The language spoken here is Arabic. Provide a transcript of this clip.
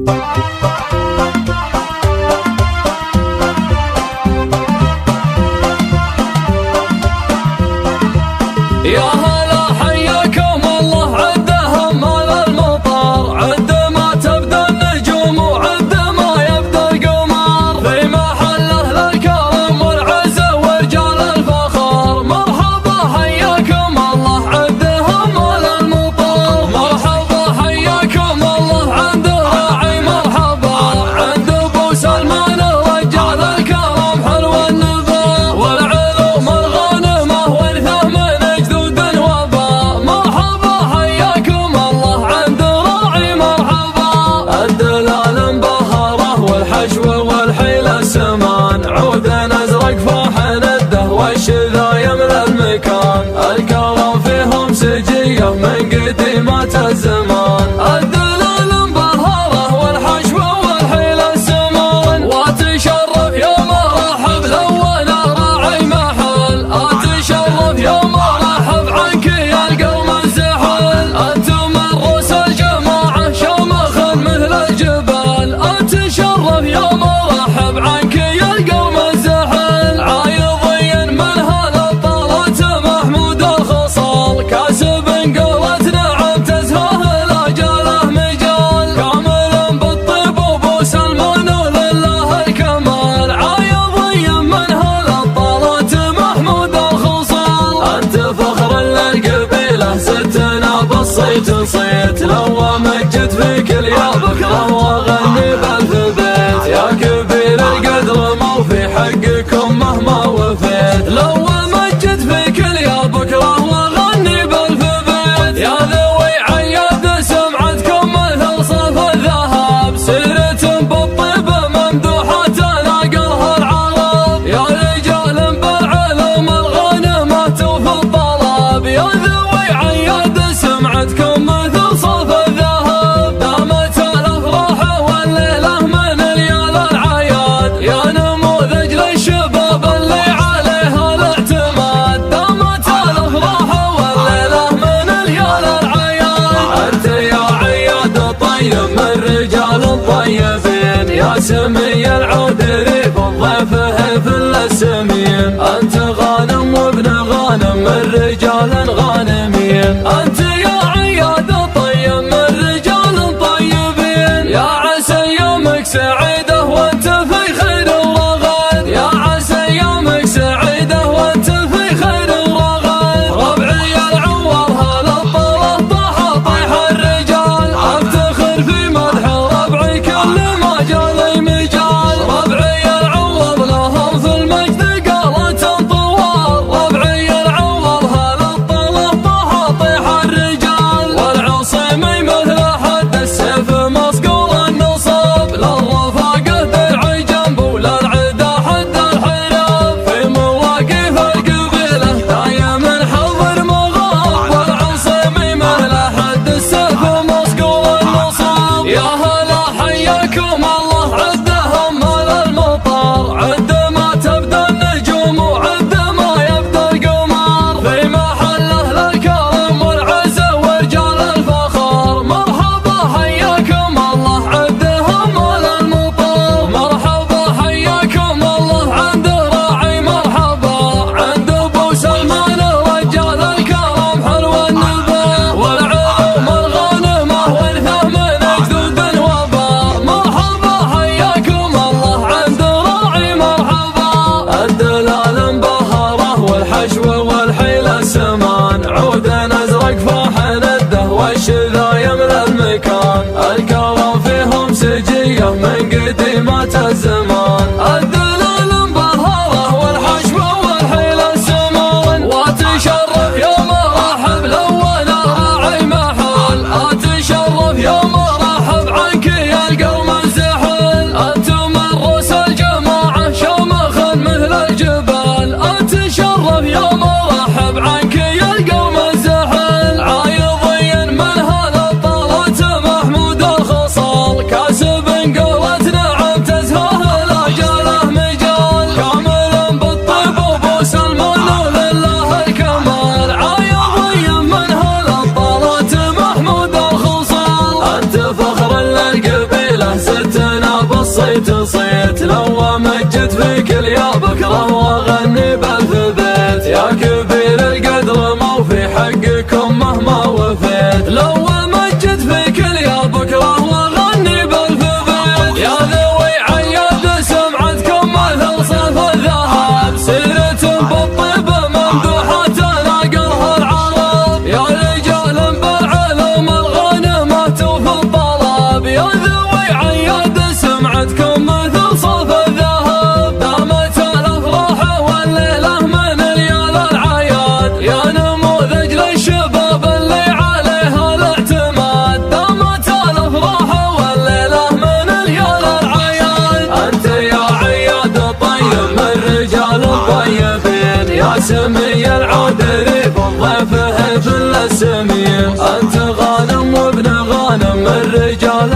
يا هلا حياكم الله عدهم على المطر، عد ما تبدا النجوم وعد ما يبدا القمر، في محله للكرم والعز ورجال الفخر، مرحبا حياكم الله عدهم على المطر، مرحبا حياكم الله عند راعي، مرحبا عند ابو سلمان رجال الكرم حلو النبا، والعلوم الغانمه ورثه من والحيلة سمان، عود ازرق فاحن الده والشذا يملى المكان، الكرم فيهم سجيه من قديمات الزمان، الدلال مبهره والحشوه والحيلة سمان، واتشرف يا مرحب لولا راعي محل، اتشرف يا مرحب عنك يا القوم الزحل، انتم الروس الجماعه شامخ مثل الجبال، اتشرف يا مرحب عنك يا القوم الزحل، عايضين من هالطلة محمود الخصال، كاسب قوة نعم تزهاه لاجاله مجال، كامل بالطيب ابو سلمان ولله الكمال، عايضين من هالطلة محمود الخصال، انت فخر للقبيلة ستنا بالصيت نصيت، لو مجد فيك يا بكره واغني بالف بيت، يا كبير القدر ما في حقكم مهما وفيت، لو مجد فيك يا بكره واغني بالف بيت، يا ذوي عياد سمعتكم مثل صف الذهب، سيرة بالطيب ممدوحة تناقلها العرب، يا رجال بالعلوم الغانمة وفي الطلب، يا ذوي عياد سمعتكم مثل صف الذهب، دامت الافراح والليله من ليال العياد، يا نموذج للشباب اللي عليها الاعتماد، دامت الافراح والليله من ليال العياد، انت يا عياد طيب من رجال الطيبين، يا سمي العود ريف ضيفه في السمين، انت غانم وابن غانم من رجال غانمين، انت يا عياد طيب من رجال طيبين، يا عسى يومك سعيده وانت في خير ورغد، يا عسى يومك سعيده وانت في خير ورغد، ربعي العوض هالطلة طاح طيح الرجال، افتخر في مدح ربعي كل ما جالي مجال، ربعي العوض لهم في المجد قالت طوال، ربعي العوض هالطلة طاح طيح الرجال، والعصيمي مثل حد السيف مصقول النصب، للرفاقه درعي جنب وللعدا حد الحراب، في مواقف القبيله دايم حضر مغاب، والعصيمي مثل حد السيف مصقول النصب، يا هلا حياكم الله عدهم على المطر، عد ما تبدا النجوم وعد ما يبدا القمر، في محله للكرم والعز ورجال الفخر، مرحبا حياكم الله عدهم على المطر، مرحبا حياكم الله عند راعي، مرحبا عند ابو سلمان رجال الكرم حلو النبا، والعلوم الغانمه ورثه من اجدود وابا، مرحبا حياكم الله عند راعي، مرحبا الدلال مبهره والحشوه والحيله سمان، عود ازرق فاحن الده والشذا يملى المكان، الكرم فيهم سجيه من قديمات الزمان، الدلال مبهره والحشوه والحيله سمان، واتشرف يا مرحب لولا راعي محل، اتشرف يا مرحب عنك يا القوم الزحل، انتم الروس الجماعه شامخ مثل الجبال، اتشرف يا مرحب عنك يا القوم الزحل، عايضين من هالطلة محمود الخصال، كاسب قوة نعم تزهاه تصيت لو مجد في كل يا بكره واغني بالف بيت يا كبير القدر ما في حقكم مهما وفيت لو مجد في كل يا بكره واغني بالف بيت يا ذوي عياد سمعتكم مثل صيف الذهب سيرة بالطيب ممدوحة ناقلها العرب يا رجال بالعلم الغنمات وفي الطلب يا ذوي عياد سمعتكم مثل صيف الذهب دامت الافراح والليله من ليال العياد يا نموذج للشباب اللي عليها الاعتماد دامت الافراح والليله من ليال العياد انت يا عياد الطيب من رجال الطيبين يا سمي العودري بالضيف هيث السمين انت غانم وابن غانم من رجال